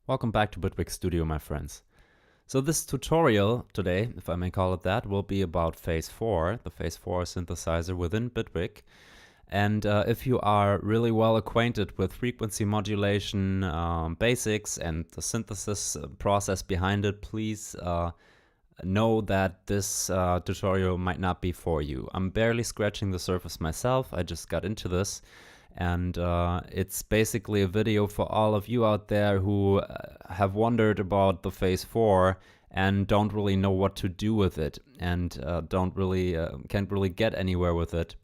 Welcome back to Bitwig Studio, my friends. So this tutorial today, if I may call it that, will be about Phase-4, the Phase-4 synthesizer within Bitwig. And if you are really well acquainted with frequency modulation basics and the synthesis process behind it, please know that this tutorial might not be for you. I'm barely scratching the surface myself. I just got into this. And it's basically a video for all of you out there who have wondered about the Phase-4 and don't really know what to do with it and can't really get anywhere with it.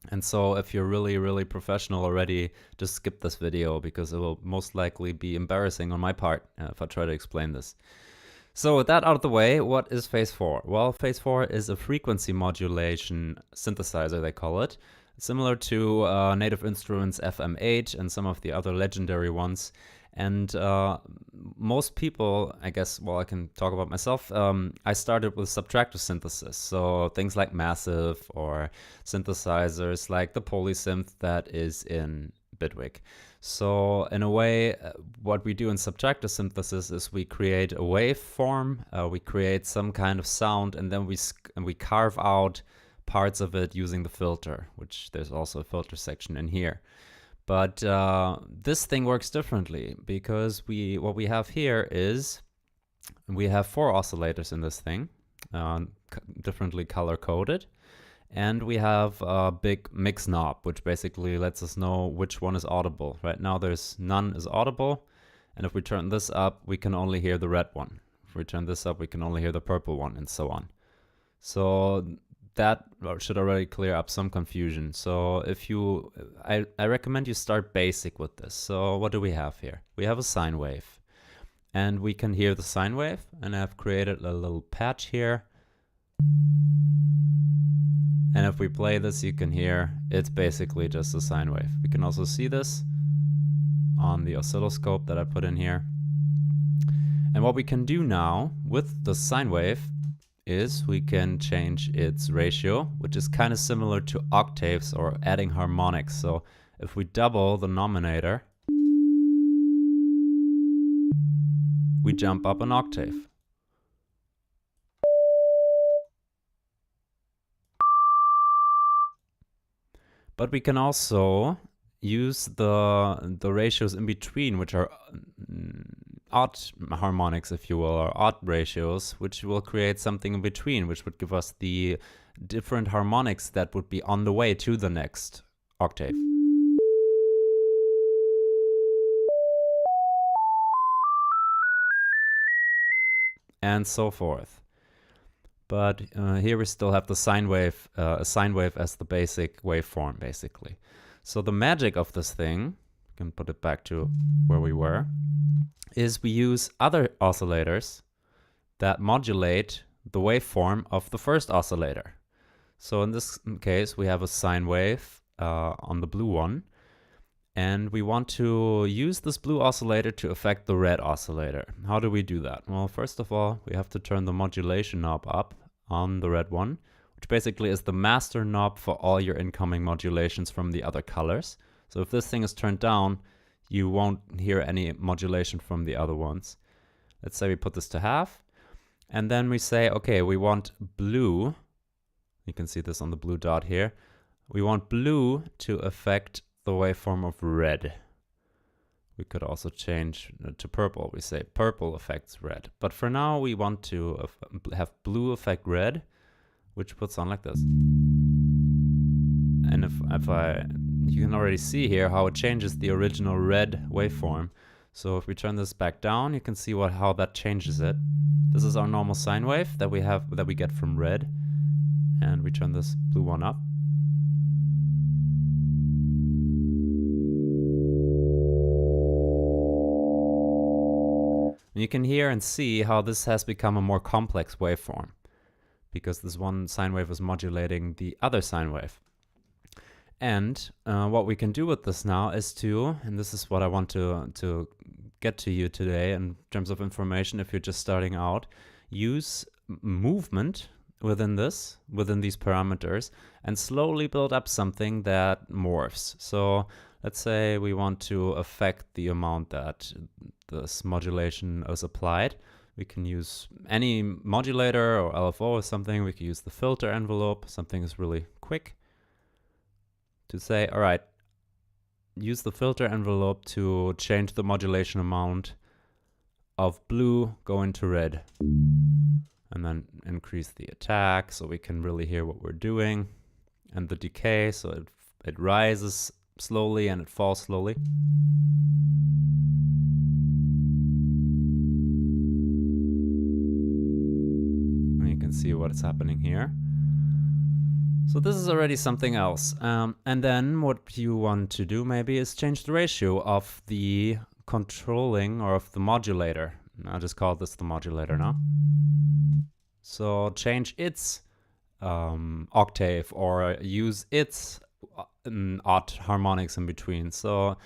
And so if you're really professional already, just skip this video because it will most likely be embarrassing on my part if I try to explain this. So with that out of the way, what is Phase-4? Well, Phase-4 is a frequency modulation synthesizer, they call it. Similar to Native Instruments FM8 and some of the other legendary ones. And most people, I guess, well, I can talk about myself. I started with subtractive synthesis. So things like Massive or synthesizers like the Polysynth that is in Bitwig. So in a way, what we do in subtractive synthesis is we create a waveform, we create some kind of sound, and then we carve out parts of it using the filter, which there's also a filter section in here. But this thing works differently because what we have here is we have 4 oscillators in this thing, differently color coded, and we have a big mix knob, which basically lets us know which one is audible. Right now there's none is audible, and if we turn this up, we can only hear the red one. If we turn this up, we can only hear the purple one, and so on. So that should already clear up some confusion. So if you, I recommend you start basic with this. So what do we have here? We have a sine wave, and we can hear the sine wave, and I've created a little patch here. And if we play this, you can hear it's basically just a sine wave. We can also see this on the oscilloscope that I put in here. And what we can do now with the sine wave is we can change its ratio, which is kind of similar to octaves or adding harmonics. So if we double the denominator, we jump up an octave. But we can also use the ratios in between, which are odd harmonics, if you will, or odd ratios, which will create something in between, which would give us the different harmonics that would be on the way to the next octave. And so forth. But here we still have the sine wave, a sine wave as the basic waveform, basically. So the magic of this thing, we can put it back to where we were, is we use other oscillators that modulate the waveform of the first oscillator. So in this case, we have a sine wave on the blue one, and we want to use this blue oscillator to affect the red oscillator. How do we do that? Well, first of all, we have to turn the modulation knob up on the red one, which basically is the master knob for all your incoming modulations from the other colors. So if this thing is turned down, you won't hear any modulation from the other ones. Let's say we put this to half, and then we say, okay, we want blue. You can see this on the blue dot here. We want blue to affect the waveform of red. We could also change to purple. We say purple affects red. But for now, we want to have blue affect red, which puts on like this. And you can already see here how it changes the original red waveform. So if we turn this back down, you can see how that changes it. This is our normal sine wave that we get from red, and we turn this blue one up. And you can hear and see how this has become a more complex waveform, because this one sine wave is modulating the other sine wave. And what we can do with this now is and this is what I want to get to you today in terms of information if you're just starting out, use movement within these parameters and slowly build up something that morphs. So Let's say we want to affect the amount that this modulation is applied. We can use any modulator or LFO or something. We can use the filter envelope. Something is really quick to say, all right, use the filter envelope to change the modulation amount of blue going to red. And then increase the attack so we can really hear what we're doing. And the decay, so it rises slowly and it falls slowly. And you can see what's happening here. So this is already something else. And then what you want to do maybe is change the ratio of the controlling or of the modulator. I'll just call this the modulator now. So change its octave or use its odd harmonics in between. So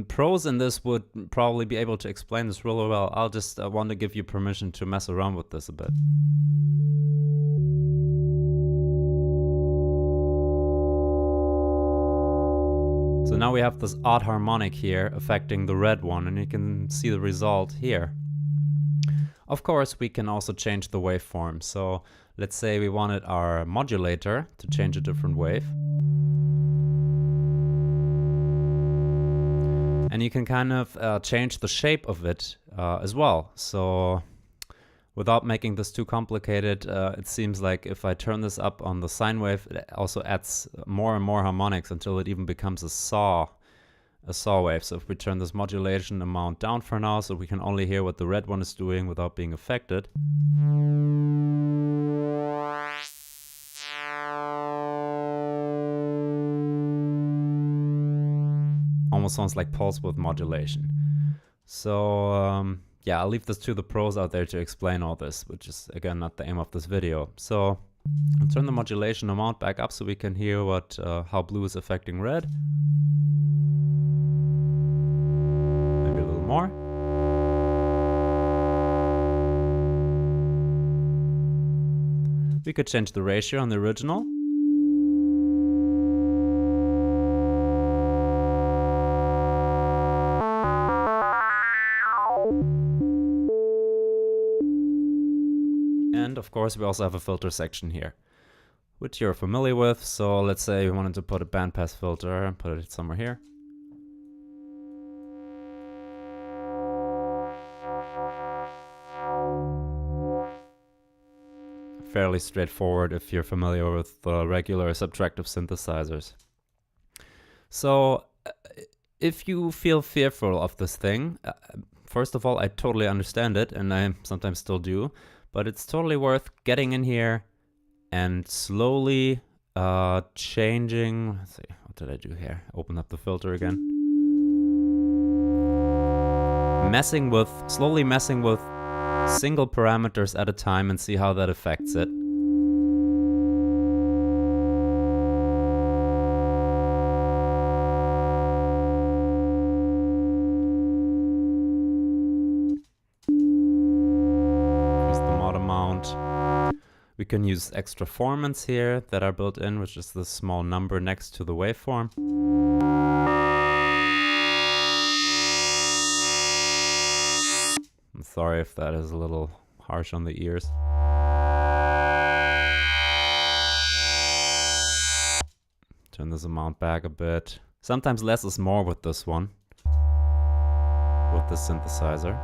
pros in this would probably be able to explain this really well. I'll just want to give you permission to mess around with this a bit. So now we have this odd harmonic here affecting the red one, and you can see the result here. Of course, we can also change the waveform. So let's say we wanted our modulator to change a different wave. And you can kind of change the shape of it as well. So without making this too complicated, it seems like if I turn this up on the sine wave, it also adds more and more harmonics until it even becomes a saw wave. So if we turn this modulation amount down for now, so we can only hear what the red one is doing without being affected. Almost sounds like pulse width modulation. So yeah, I'll leave this to the pros out there to explain all this, which is again not the aim of this video. So I'll turn the modulation amount back up so we can hear what how blue is affecting red. Maybe a little more. We could change the ratio on the original. And of course, we also have a filter section here, which you're familiar with. So let's say we wanted to put a bandpass filter and put it somewhere here. Fairly straightforward if you're familiar with the regular subtractive synthesizers. So if you feel fearful of this thing, first of all, I totally understand it, and I sometimes still do. But it's totally worth getting in here and slowly changing. Let's see, what did I do here? Open up the filter again. Slowly messing with single parameters at a time and see how that affects it. We can use extra formants here that are built in, which is the small number next to the waveform. I'm sorry if that is a little harsh on the ears. Turn this amount back a bit. Sometimes less is more with this one, with the synthesizer.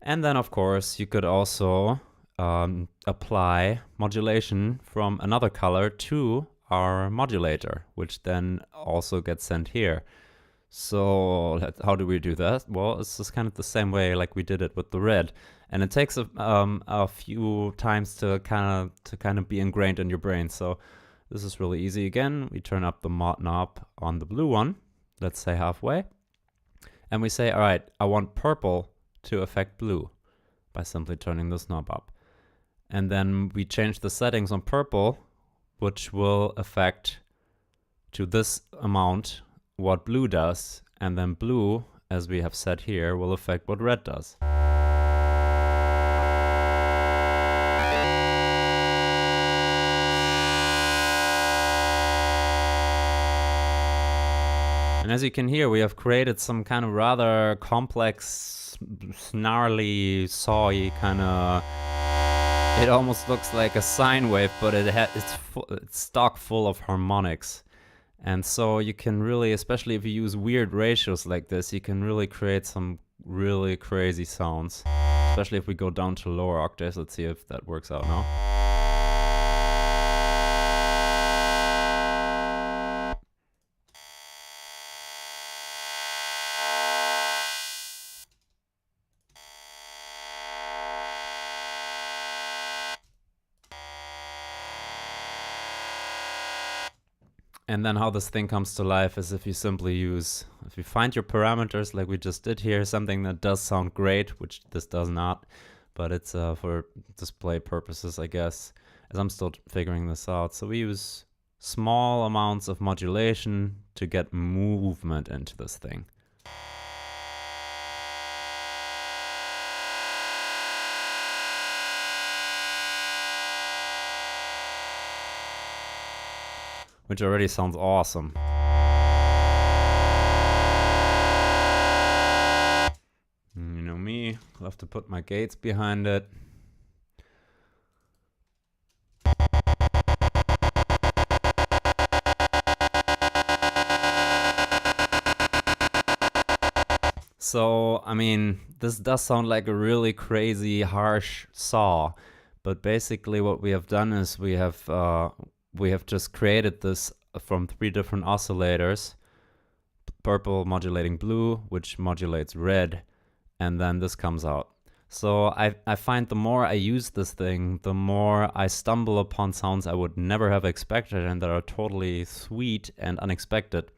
And then, of course, you could also apply modulation from another color to our modulator, which then also gets sent here. So how do we do that? Well, it's just kind of the same way like we did it with the red. And it takes a few times to kind of be ingrained in your brain. So this is really easy. Again, we turn up the mod knob on the blue one, let's say halfway. And we say, all right, I want purple to affect blue by simply turning this knob up. And then we change the settings on purple, which will affect to this amount what blue does, and then blue, as we have said here, will affect what red does. And as you can hear, we have created some kind of rather complex, snarly, sawy kind of... It almost looks like a sine wave, but it's stock full of harmonics. And so you can really, especially if you use weird ratios like this, you can really create some really crazy sounds. Especially if we go down to lower octaves. Let's see if that works out now. And then how this thing comes to life is if you simply use, if you find your parameters like we just did here, something that does sound great, which this does not, but it's for display purposes, I guess, as I'm still figuring this out. So we use small amounts of modulation to get movement into this thing. Which already sounds awesome. You know me, I'll have to put my gates behind it. So, I mean, this does sound like a really crazy, harsh saw, but basically what we have done is we have just created this from 3 different oscillators. Purple modulating blue, which modulates red, and then this comes out. So I find the more I use this thing, the more I stumble upon sounds I would never have expected and that are totally sweet and unexpected.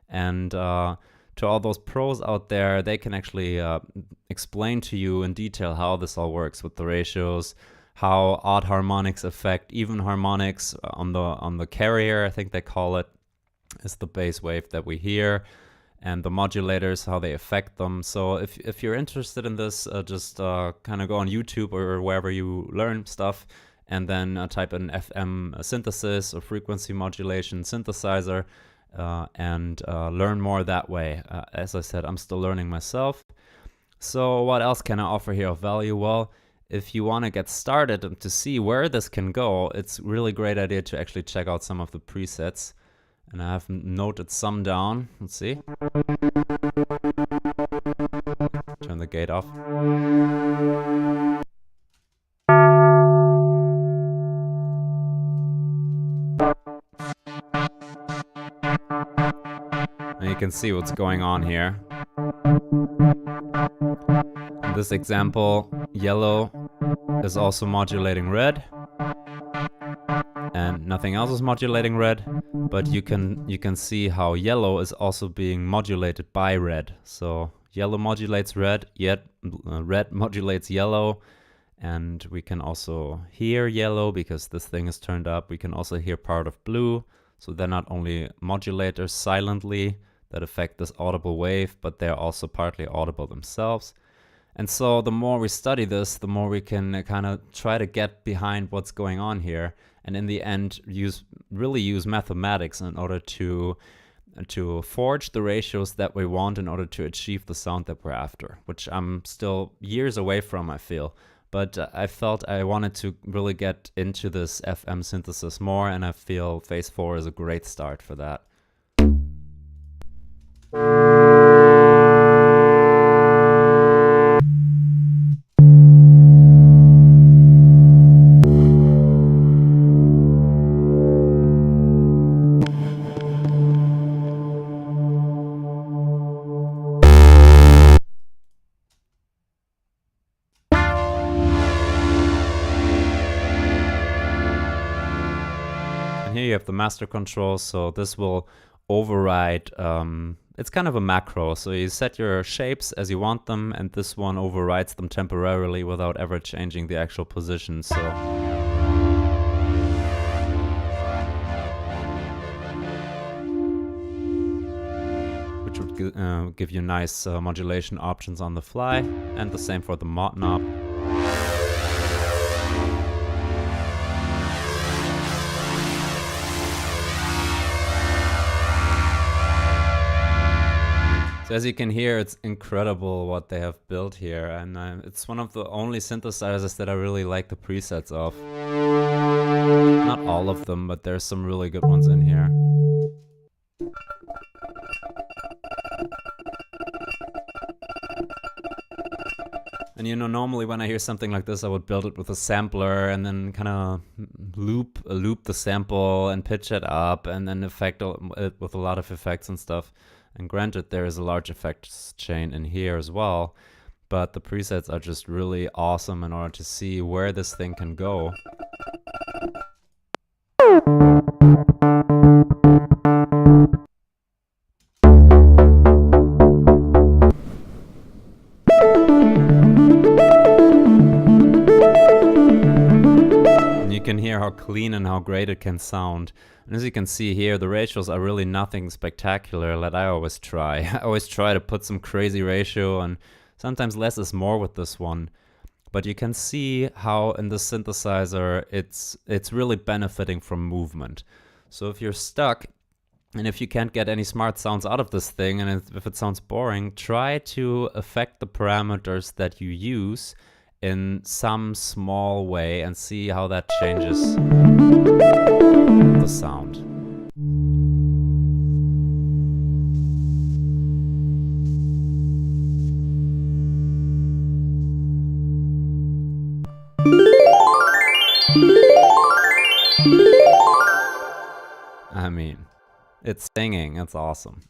And to all those pros out there, they can actually explain to you in detail how this all works with the ratios, how odd harmonics affect even harmonics on the carrier, I think they call it, is the bass wave that we hear, and the modulators, how they affect them. So if you're interested in this, just kind of go on YouTube or wherever you learn stuff, and then type in FM synthesis or frequency modulation synthesizer, and learn more that way. As I said, I'm still learning myself. So what else can I offer here of value? Well, if you want to get started and to see where this can go, it's a really great idea to actually check out some of the presets. And I have noted some down. Let's see. Turn the gate off. And you can see what's going on here. In this example, yellow is also modulating red, and nothing else is modulating red, but you can see how yellow is also being modulated by red. So yellow modulates red, yet red modulates yellow, and we can also hear yellow because this thing is turned up. We can also hear part of blue, so they're not only modulators silently that affect this audible wave, but they're also partly audible themselves. And so the more we study this, the more we can kind of try to get behind what's going on here, and in the end really use mathematics in order to forge the ratios that we want in order to achieve the sound that we're after, which I'm still years away from, I feel. But I felt I wanted to really get into this FM synthesis more, and I feel Phase-4 is a great start for that. Here you have the master control, so this will override, it's kind of a macro, so you set your shapes as you want them, and this one overrides them temporarily without ever changing the actual position. So which would give you nice modulation options on the fly, and the same for the mod knob. So as you can hear, it's incredible what they have built here, and it's one of the only synthesizers that I really like the presets of. Not all of them, but there's some really good ones in here. And you know, normally when I hear something like this, I would build it with a sampler and then kind of loop the sample and pitch it up and then effect it with a lot of effects and stuff. And granted, there is a large effects chain in here as well, but the presets are just really awesome in order to see where this thing can go. You can hear how clean and how great it can sound. And as you can see here, the ratios are really nothing spectacular that I always try. I always try to put some crazy ratio, and sometimes less is more with this one. But you can see how in the synthesizer it's really benefiting from movement. So if you're stuck and if you can't get any smart sounds out of this thing, and if it sounds boring, try to affect the parameters that you use in some small way and see how that changes the sound. I mean, it's singing, it's awesome.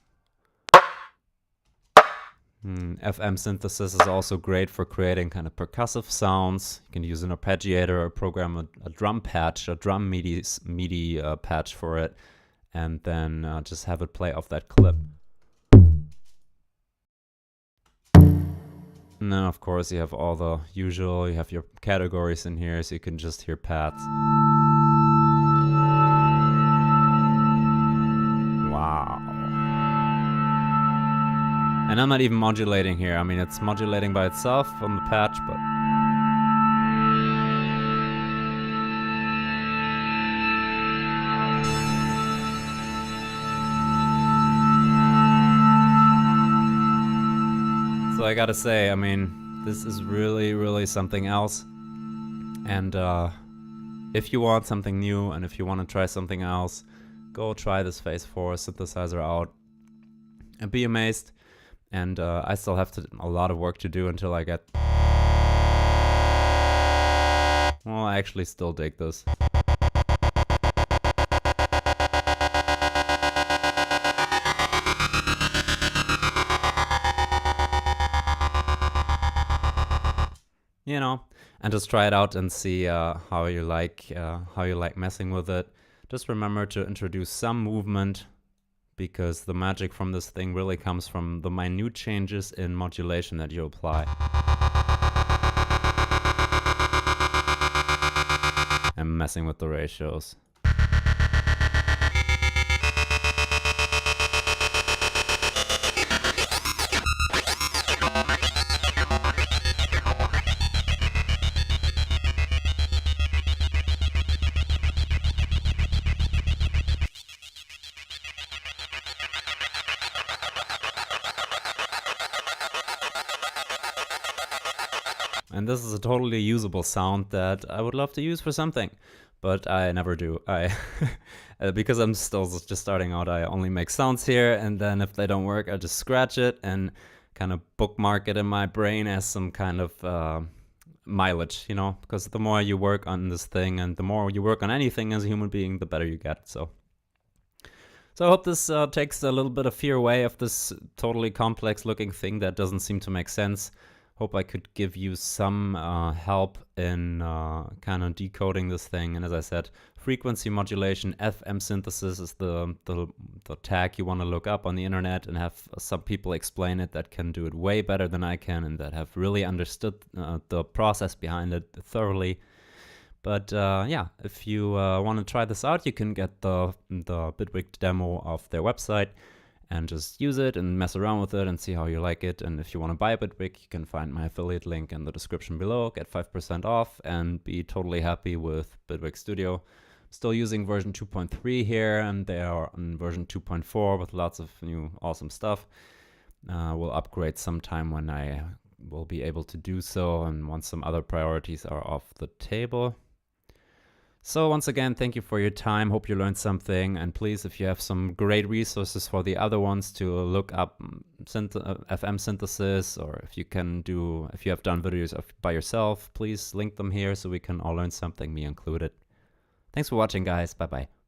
FM synthesis is also great for creating kind of percussive sounds. You can use an arpeggiator or program a drum patch, a drum MIDI patch for it, and then just have it play off that clip. And then of course you have all the usual, you have your categories in here, so you can just hear pads. Wow. And I'm not even modulating here. I mean, it's modulating by itself on the patch, but... So I gotta say, I mean, this is really, really something else. And if you want something new and if you want to try something else, go try this Phase-4 synthesizer out and be amazed. And I still have a lot of work to do until I get... Well, I actually still dig this. You know, and just try it out and see how you like messing with it. Just remember to introduce some movement, because the magic from this thing really comes from the minute changes in modulation that you apply. And messing with the ratios. And this is a totally usable sound that I would love to use for something, but I never do. Because I'm still just starting out, I only make sounds here, and then if they don't work, I just scratch it and kind of bookmark it in my brain as some kind of mileage, you know? Because the more you work on this thing and the more you work on anything as a human being, the better you get, so I hope this takes a little bit of fear away of this totally complex looking thing that doesn't seem to make sense. Hope I could give you some help in kind of decoding this thing. And as I said, frequency modulation, FM synthesis is the tag you want to look up on the internet and have some people explain it that can do it way better than I can and that have really understood the process behind it thoroughly. But yeah, if you want to try this out, you can get the Bitwig demo of their website and just use it and mess around with it and see how you like it. And if you want to buy Bitwig, you can find my affiliate link in the description below, get 5% off and be totally happy with Bitwig Studio. Still using version 2.3 here, and they are on version 2.4 with lots of new awesome stuff. Will upgrade sometime when I will be able to do so and once some other priorities are off the table. So once again, thank you for your time. Hope you learned something. And please, if you have some great resources for the other ones to look up FM synthesis, or if you have done videos by yourself, please link them here so we can all learn something, me included. Thanks for watching, guys. Bye-bye.